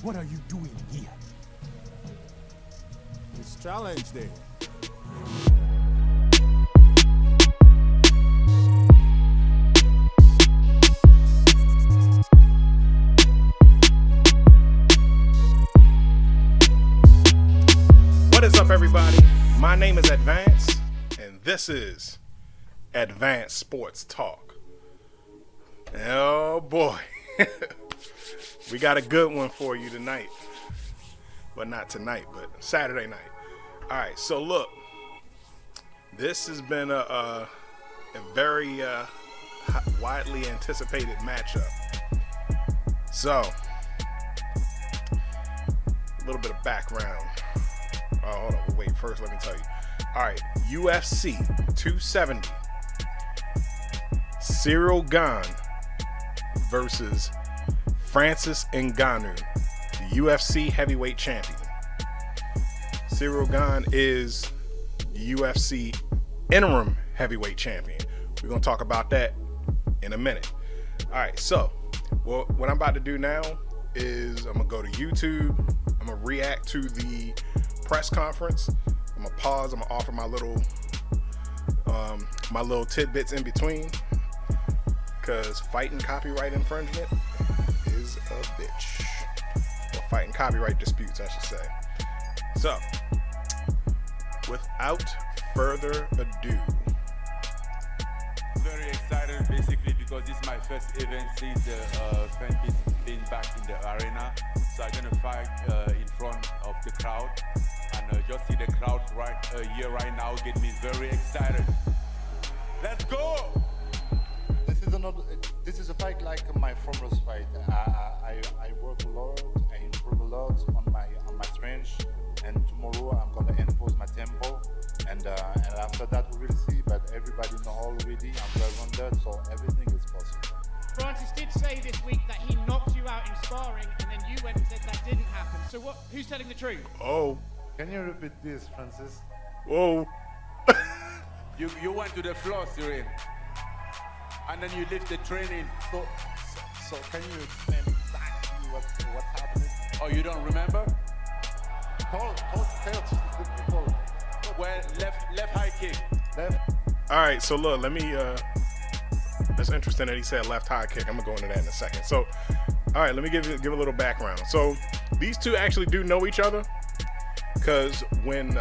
What are you doing here? It's challenge day. What is up, everybody? My name is Advance, and this is Advanced Sports Talk. Oh boy, we got a good one for you tonight. But not tonight, but Saturday night. All right, so look, this has been a very widely anticipated matchup. So, a little bit of background. Oh, hold on, wait, first let me tell you. All right, UFC 270. Cyril Gane versus Francis Ngannou, the UFC heavyweight champion. Cyril Gane is the UFC interim heavyweight champion. We're going to talk about that in a minute. All right, so what I'm about to do now is I'm going to go to YouTube. I'm going to react to the press conference. I'm going to pause. I'm going to offer my little tidbits in between, because fighting copyright infringement is a bitch. Or fighting copyright disputes, I should say. So, without further ado. Very excited, basically, because this is my first event since the Francis been back in the arena. So I'm gonna fight in front of the crowd, and just see the crowd right here right now get me very excited. Let's go! This is a fight like my former fight. I work a lot, I improve a lot on my strength, and tomorrow I'm gonna impose my tempo, and after that we will see. But everybody know already I'm well-rounded, so everything is possible. Francis did say this week that he knocked you out in sparring, and then you went and said that didn't happen. So who's telling the truth? Oh. Can you repeat this, Francis? Whoa. You went to the floor, Cyril, and then you left the training. So can you explain exactly what's happening? Oh, you don't remember? Tell to the people. Well, left high kick. Left. All right, so look, that's interesting that he said left high kick. I'm gonna go into that in a second. So, all right, let me give a little background. So, these two actually do know each other, because when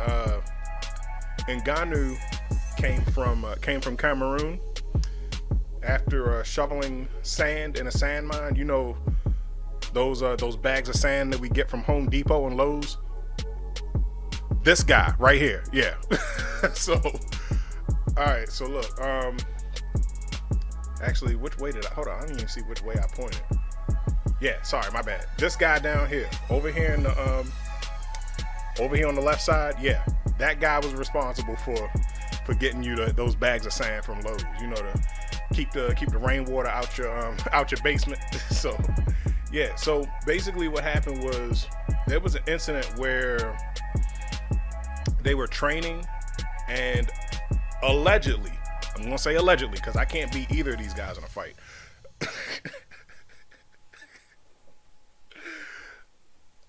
Ngannou came from Cameroon after shoveling sand in a sand mine, you know, those bags of sand that we get from Home Depot and Lowe's. This guy right here, yeah. So, all right, so look, actually, which way did hold on, I didn't even see which way I pointed. Yeah, sorry, my bad. This guy down here, over here on the left side, yeah, that guy was responsible for getting you those bags of sand from Lowe's, you know, to keep the rainwater out your basement. So, yeah, so basically what happened was there was an incident where they were training, and allegedly, I'm gonna say allegedly because I can't beat either of these guys in a fight.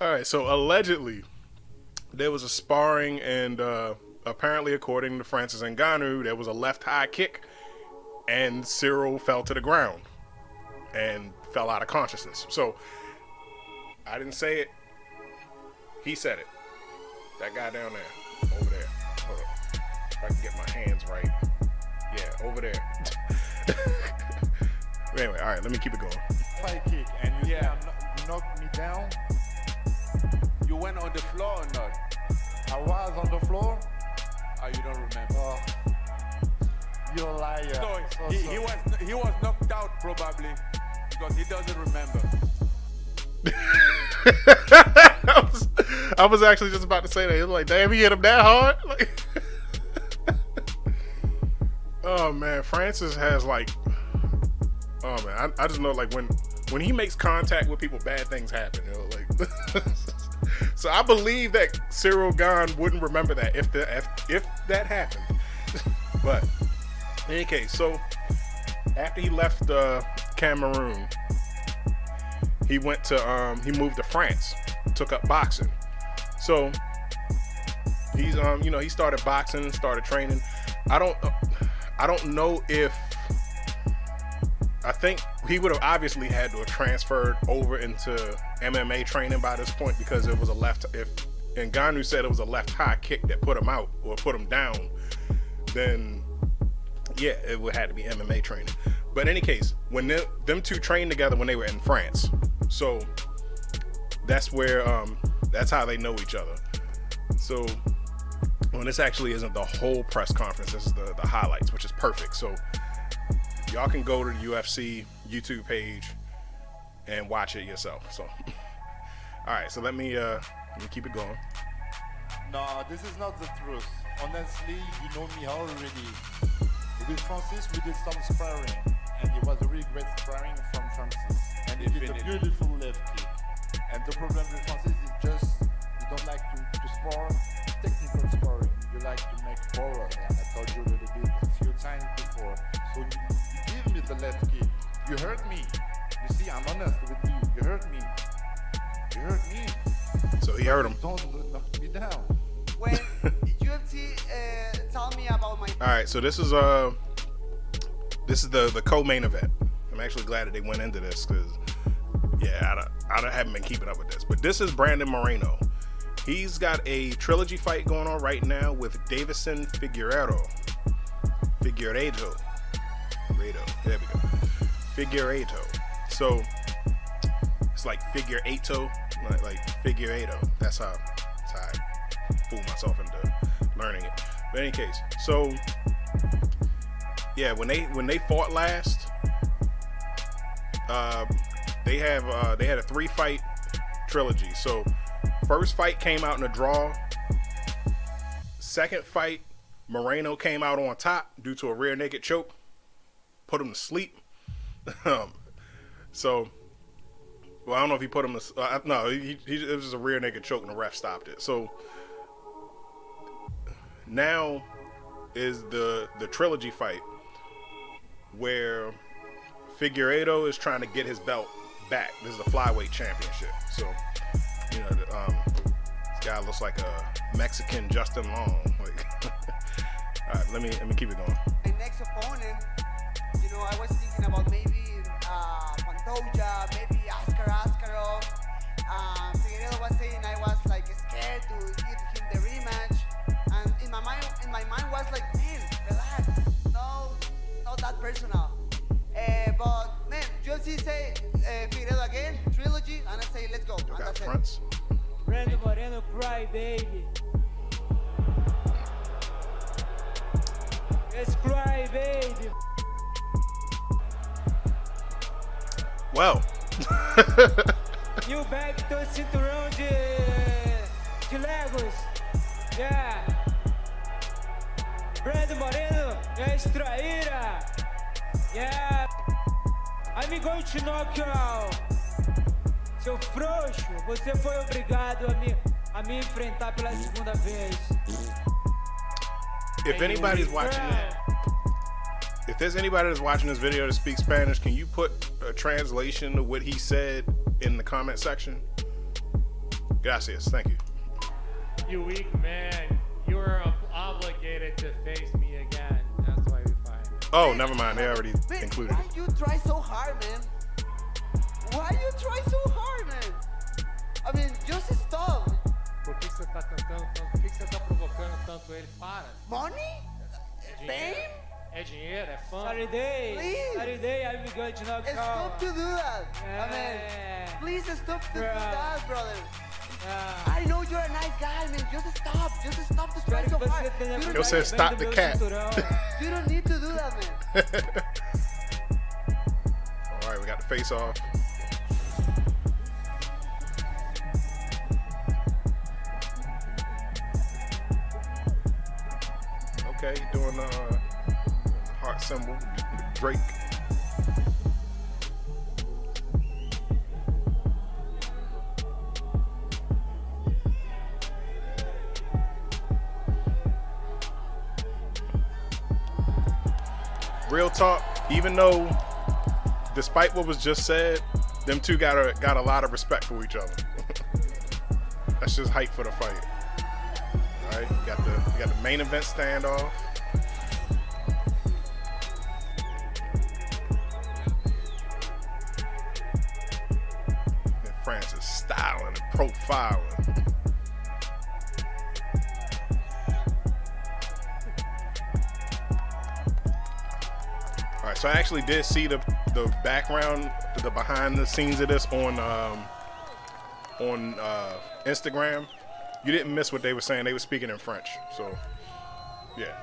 All right, so allegedly there was a sparring, and apparently, according to Francis Ngannou, there was a left high kick, and Cyril fell to the ground and fell out of consciousness. So I didn't say it; he said it. That guy down there, over there. Hold up, if I can get my hands right. Yeah, over there. Anyway, all right, let me keep it going. High kick, and you knocked me down. You went on the floor or not? I was on the floor. Oh, you don't remember? You're a liar. So he was knocked out probably because he doesn't remember. I was actually just about to say that. He was like, damn, he hit him that hard? Like, oh, man. Francis has, like... Oh, man. I just know, like, when he makes contact with people, bad things happen. You know, like... So I believe that Cyril Gane wouldn't remember that if that happened. But, in any case, so after he left Cameroon, he went to he moved to France, took up boxing. So he's he started boxing, started training. I don't know if, I think he would have obviously had to have transferred over into MMA training by this point, because it was a left. If Ngannou said it was a left high kick that put him out or put him down, then yeah, it would have to be MMA training. But in any case, when them two trained together when they were in France, so that's where that's how they know each other. So when this actually isn't the whole press conference, this is the highlights, which is perfect. So y'all can go to the UFC YouTube page and watch it yourself. So all right, so let me keep it going. No, this is not the truth. Honestly, you know me already. With Francis, we did some sparring, and it was a really great sparring from Francis. And he did a beautiful left kick. And the problem with Francis is just you don't like to spar technical sparring. You like to make power. And I told you a little bit a few times before. So you give me the left kick. You hurt me. You see, I'm honest with you. You hurt me. You hurt me. So he hurt him. Don't knock me down. When UFC tell me about my All right, so this is the co-main event. I'm actually glad that they went into this, because yeah, I haven't been keeping up with this. But this is Brandon Moreno. He's got a trilogy fight going on right now with Davison Figueiredo. There we go. Figueiredo. So it's like figure eighto, like Figueiredo. That's how I fool myself into learning it. But in any case, so yeah, when they fought last, they had a 3-fight trilogy. So first fight came out in a draw. Second fight, Moreno came out on top due to a rear naked choke, put him to sleep. So, well, I don't know if he put him to no, it was just a rear naked choke and the ref stopped it. So now is the trilogy fight where Figueiredo is trying to get his belt back. This is the flyweight championship. So, this guy looks like a Mexican Justin Long. Like, all right, let me keep it going. my next opponent, I was thinking about maybe Pantoja, maybe Askarov. Figueiredo was saying I was like scared to give him the rematch, and in my mind was like, man, relax, not that personal. But man, UFC say Figueiredo again, trilogy, and I say let's go. You And got that's it. fronts. Brandon Moreno, cry baby. Let's cry baby. Well, New bag do cinturão de Legos. Yeah. Brandon Moreno, extraíra. Yeah. I'm going to knock you out. Seu frouxo, você foi obrigado a me enfrentar pela segunda vez. if anybody's watching it, if there's anybody that's watching this video that speaks Spanish, can you put a translation of what he said in the comment section? Gracias, thank you. You weak man, you are obligated to face me again. That's why we fight. Oh, never mind. They already Man, included why it. you try so hard, man? Why you try so hard, man? I mean, just stop. Por que você tá tentando tanto? Por que você tá provocando tanto ele? Para. Money? Fame? É dinheiro, é fama. Saturday, Please. Saturday, I'm going to knock you Stop out. to do that. I mean, Yeah. please stop to do Bruh. that, brother. Ah. I know you're a nice guy, man. Just stop to try Espero so que hard. você tenha You Eu don't, said bem stop do the meu cat. cinturão. you don't need to do that, man. All right, we got the face off. Okay, doing the heart symbol, Drake. Real talk, even though, despite what was just said, them two got a lot of respect for each other. That's just hype for the fight. All right, you got the main event standoff. And Francis styling and profiling. All right, so I actually did see the background, the behind the scenes of this on Instagram. You didn't miss what they were saying. They were speaking in French, so yeah.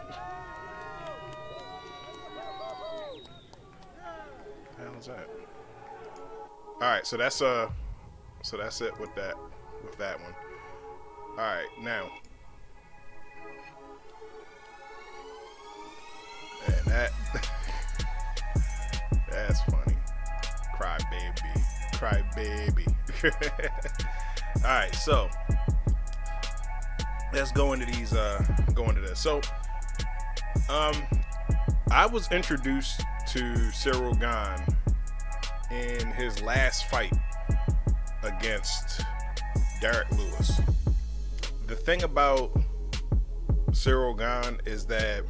What the hell is that? All right, so that's it with that one. All right, now, and that that's funny. Cry baby. All right, so let's go into these. Go into this. So, I was introduced to Ciryl Gane in his last fight against Derek Lewis. The thing about Ciryl Gane is that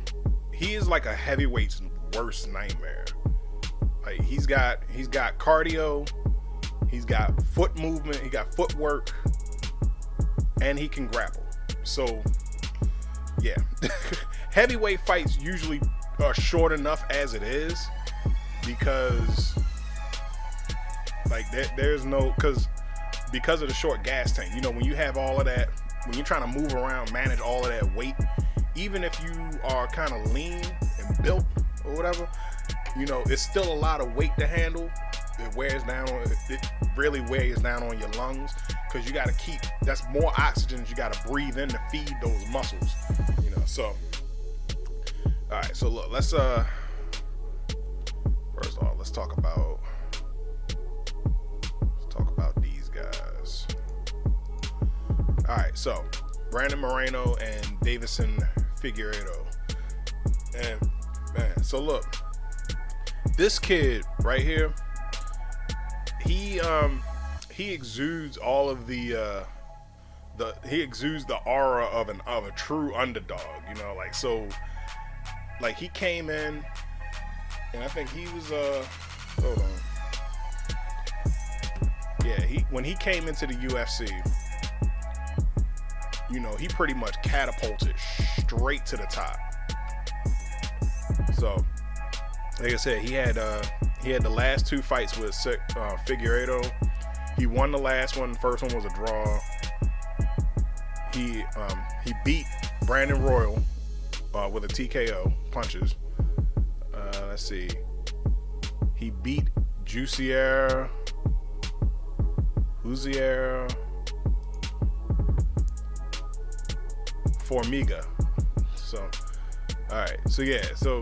he is like a heavyweight's worst nightmare. Like he's got cardio, he's got foot movement, he got footwork, and he can grapple. So yeah, heavyweight fights usually are short enough as it is because like there's no because of the short gas tank. You know, when you have all of that, when you're trying to move around, manage all of that weight, even if you are kind of lean and built or whatever, you know, it's still a lot of weight to handle. It really wears down on your lungs because you got to keep, that's more oxygen you got to breathe in to feed those muscles, you know. So all right, so look, let's first of all, let's talk about these guys. All right, so Brandon Moreno and Davison Figueiredo. And man, so look, this kid right here, he exudes all of he exudes the aura of a true underdog, you know, like, so like he came in and I think he was hold on. Yeah, when he came into the UFC, you know, he pretty much catapulted straight to the top. So, like I said, he had the last two fights with Figueiredo. He won the last one. The first one was a draw. He beat Brandon Royal with a TKO punches. Let's see. He beat Jussier Formiga. So, all right. So yeah. So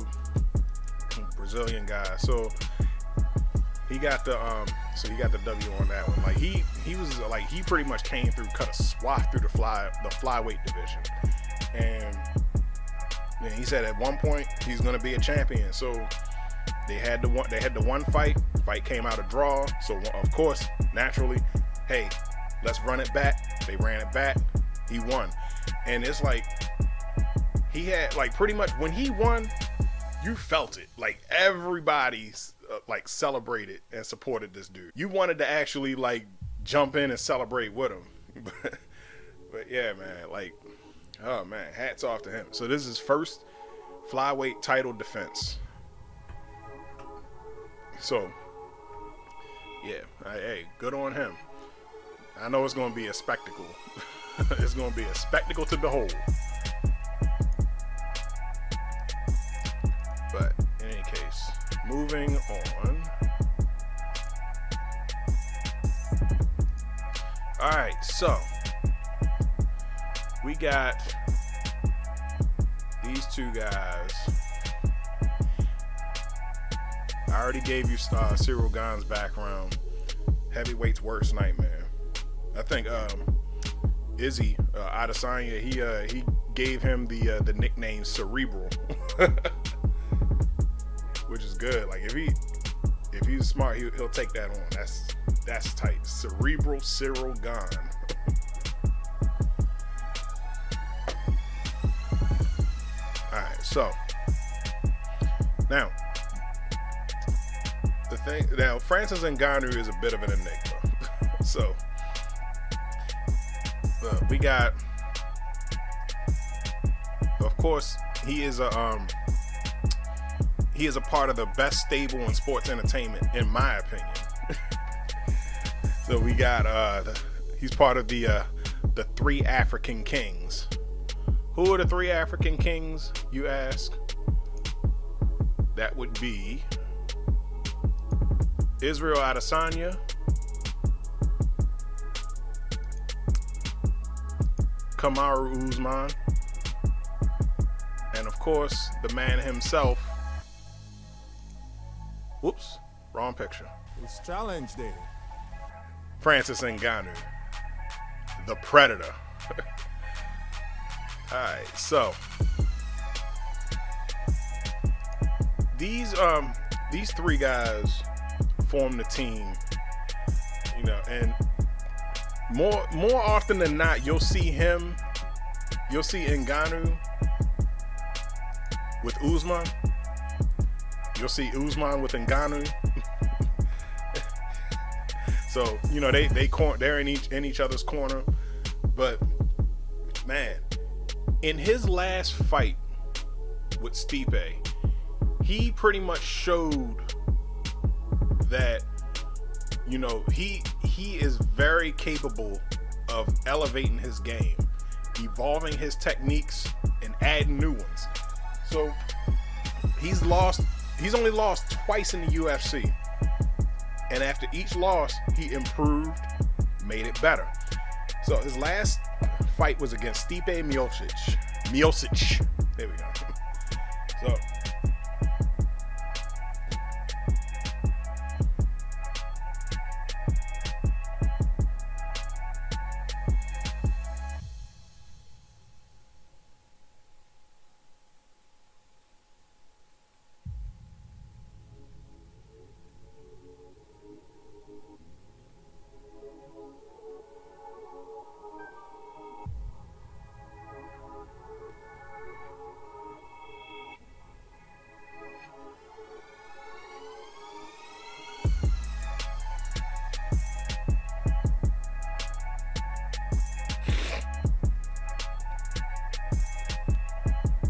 Brazilian guy. So he got the W on that one. Like he was like, he pretty much came through, cut a swath through the flyweight division, and then he said at one point he's gonna be a champion. So they had the one fight came out a draw. So of course, naturally, hey, let's run it back. They ran it back. He won, and it's like he had, like, pretty much when he won, you felt it. Like everybody like celebrated and supported this dude. You wanted to actually like jump in and celebrate with him. But yeah, man, like, oh man, hats off to him. So this is his first flyweight title defense. So yeah, hey, good on him. I know it's going to be a spectacle. It's going to be a spectacle to behold. But in any case, moving on. All right, so we got these two guys. I already gave you Ciryl Gane's background. Heavyweight's worst nightmare. I think Izzy Adesanya, he gave him the nickname Cerebral. Which is good. Like if he's smart, he'll take that on. That's tight. Cerebral Cyril Gane. Alright, so now the thing now Francis Ngannou is a bit of an enigma. So we got, of course, he is a part of the best stable in sports entertainment, in my opinion. So we got he's part of the three African kings. Who are the three African kings, you ask? That would be Israel Adesanya, Kamaru Usman, and of course the man himself. Whoops, wrong picture. It's challenge day. Francis Ngannou, the Predator. Alright, so these three guys form the team, you know, and more often than not, you'll see Ngannou with Usman. You'll see Usman with Ngannou. So, you know, they're in each other's corner. But man, in his last fight with Stipe, he pretty much showed that, you know, he is very capable of elevating his game, evolving his techniques, and adding new ones. So he's only lost twice in the UFC. And after each loss, he improved, made it better. So his last fight was against Stipe Miocic. There we go. So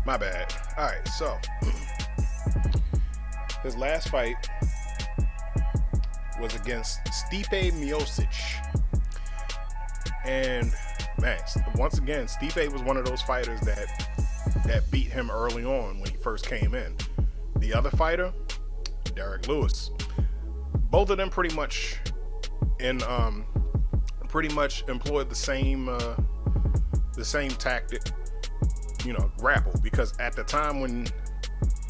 my bad. All right, so his last fight was against Stipe Miocic, and man, once again, Stipe was one of those fighters that beat him early on when he first came in. The other fighter, Derek Lewis, both of them pretty much employed the same tactic. You know, grapple, because at the time when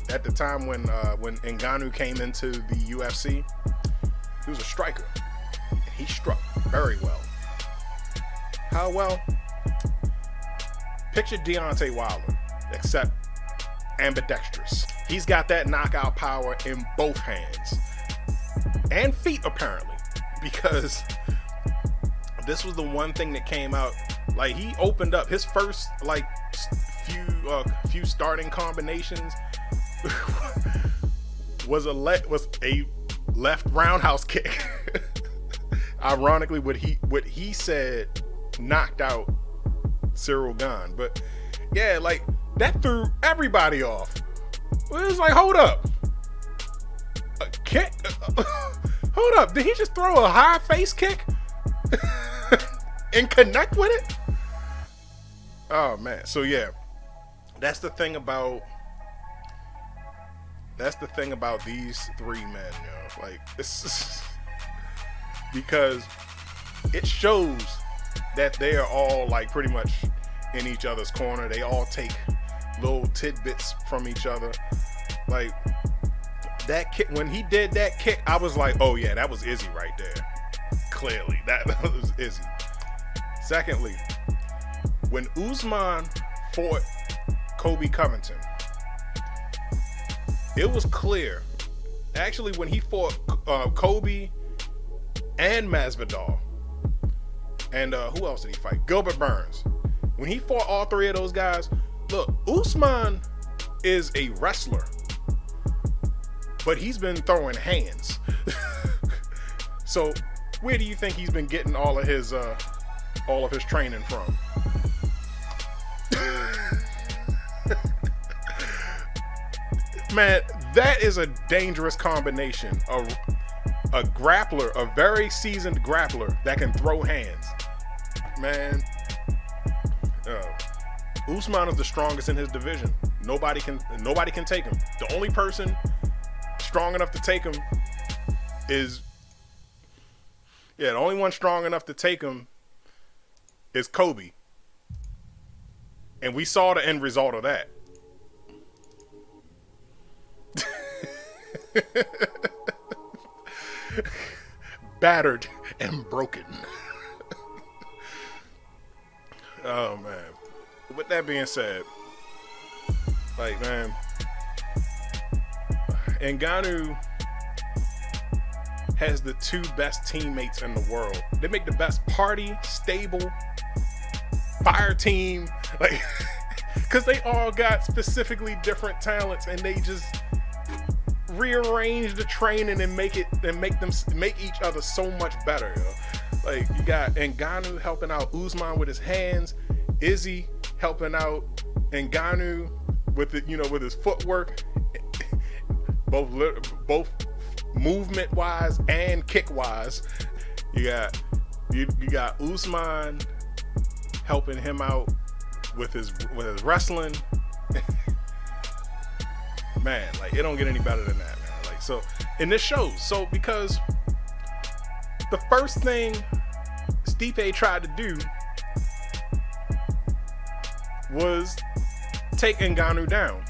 Ngannou came into the UFC, he was a striker, and he struck very well. How well? Picture Deontay Wilder, except ambidextrous. He's got that knockout power in both hands and feet, apparently, because this was the one thing that came out. Like, he opened up his first few starting combinations was a left roundhouse kick. Ironically, what he said knocked out Cyril Gane. But yeah, like, that threw everybody off. It was like, hold up, a kick? Hold up, did he just throw a high face kick and connect with it? Oh man, so yeah, that's the thing about these three men, you know, like, it's because it shows that they are all like pretty much in each other's corner. They all take little tidbits from each other. Like, that kick, when he did that kick, I was like, oh yeah, that was Izzy right there. Clearly, that was Izzy. Secondly, when Usman fought Kobe Covington, it was clear. Actually, when he fought Kobe and Masvidal. And who else did he fight? Gilbert Burns. When he fought all three of those guys, look, Usman is a wrestler, but he's been throwing hands. So where do you think he's been getting all of his training from? Man, that is a dangerous combination. A grappler, a very seasoned grappler that can throw hands. Man, Usman is the strongest in his division. Nobody can take him. The only person strong enough to take him is, the only one strong enough to take him is Kobe. And we saw the end result of that. Battered and broken. Oh man. With that being said, like, man, Ngannou has the two best teammates in the world. They make the best party, stable, fire team, like, because they all got specifically different talents, and they just rearrange the training and make each other so much better. Yo. Like, you got Ngannou helping out Usman with his hands, Izzy helping out Ngannou with with his footwork, both movement wise and kick wise. You got Usman helping him out with his wrestling. Man, like, it don't get any better than that, man. Like, so, and this shows. So, because the first thing Stipe tried to do was take Ngannou down.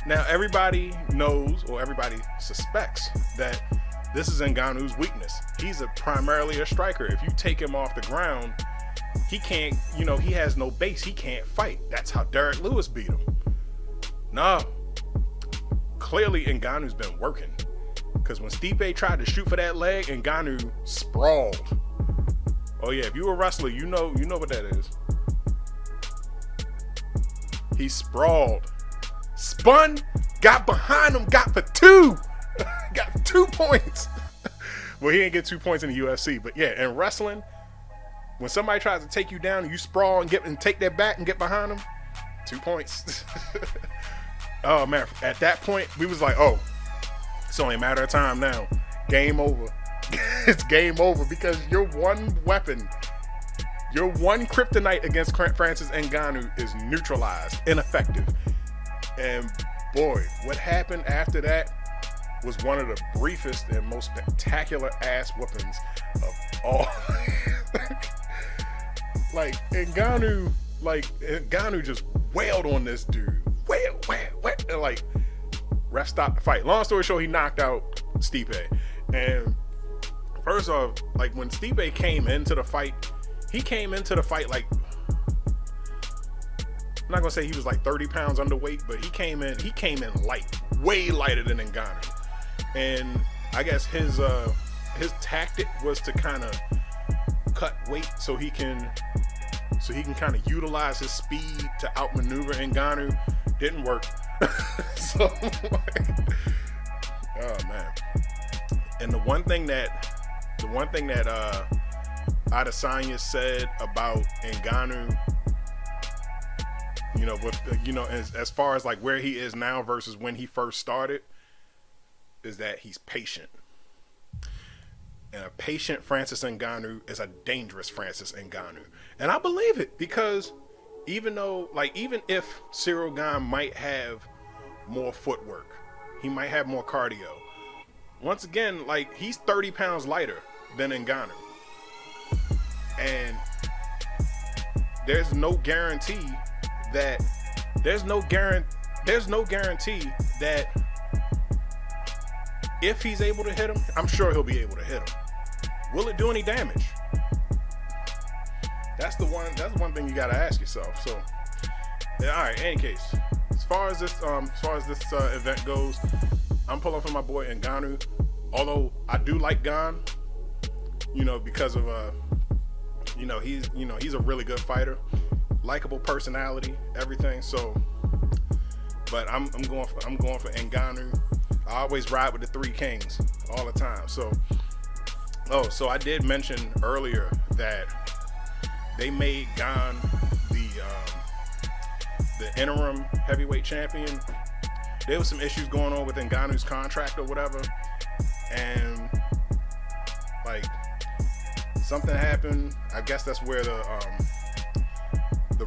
Now, everybody knows, or everybody suspects, that this is Ngannou's weakness. He's primarily a striker. If you take him off the ground, he can't, he has no base. He can't fight. That's how Derek Lewis beat him. No. Clearly, Ngannou's been working. Because when Stipe tried to shoot for that leg, Ngannou sprawled. Oh yeah, if you're a wrestler, you know what that is. He sprawled. Spun, got behind him, got for 2. Got 2 points. Well, he didn't get 2 points in the UFC, but yeah, in wrestling, when somebody tries to take you down, you sprawl and take their back and get behind them, 2 points. Oh man, at that point, we was like, oh, it's only a matter of time now. Game over. It's game over, because your one weapon, your one kryptonite against Francis Ngannou is neutralized, ineffective. And boy, what happened after that was one of the briefest and most spectacular ass whoopings of all. Like, Ngannou just wailed on this dude. Wail. And like, ref stopped the fight. Long story short, he knocked out Stipe. And first off, like, when Stipe came into the fight, like, I'm not gonna say he was like 30 pounds underweight, but he came in light, way lighter than Ngannou. And I guess his tactic was to kind of cut weight so he can kind of utilize his speed to outmaneuver Ngannou. Didn't work. So, like, oh man. And the one thing that Adesanya said about Ngannou, as far as like where he is now versus when he first started, is that he's patient. And a patient Francis Ngannou is a dangerous Francis Ngannou. And I believe it, because even if Cyril Gane might have more footwork, he might have more cardio. Once again, like, he's 30 pounds lighter than Ngannou. And there's no guarantee that if he's able to hit him, I'm sure he'll be able to hit him. Will it do any damage? That's the one thing you gotta ask yourself. So, yeah, all right. In any case, as far as this event goes, I'm pulling for my boy Ngannou. Although I do like Gane, because of he's a really good fighter, likable personality, everything. So, but I'm going for Ngannou. I always ride with the three kings all the time. So, so I did mention earlier that they made Gan the interim heavyweight champion. There was some issues going on with Ngannou's contract or whatever, and like something happened. I guess that's where the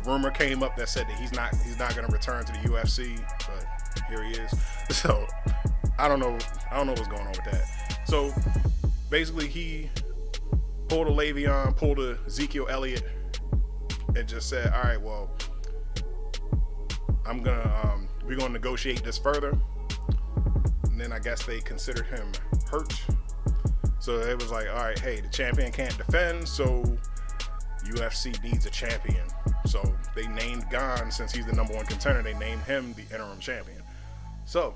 rumor came up that said that he's not going to return to the UFC, but here he is. So I don't know what's going on with that. So basically, he pulled a Le'Veon, pulled a Ezekiel Elliott, and just said, "All right, well, we're gonna negotiate this further." And then I guess they considered him hurt. So it was like, all right, hey, the champion can't defend, so UFC needs a champion. So they named Gan, since he's the #1 contender, they named him the interim champion. So,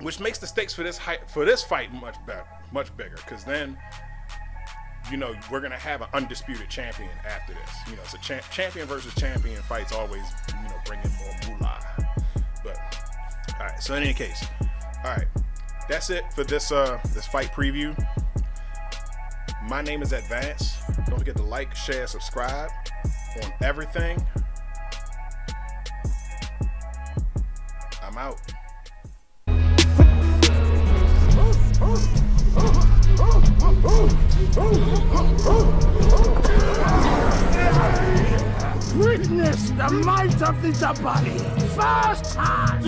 which makes the stakes for this fight much bigger, because then, we're gonna have an undisputed champion after this. So champion versus champion fights always, bring in more moolah. But all right. So in any case, all right, that's it for this fight preview. My name is Advance. Don't forget to like, share, subscribe on everything. I'm out. Witness the might of the Jabari. First hand.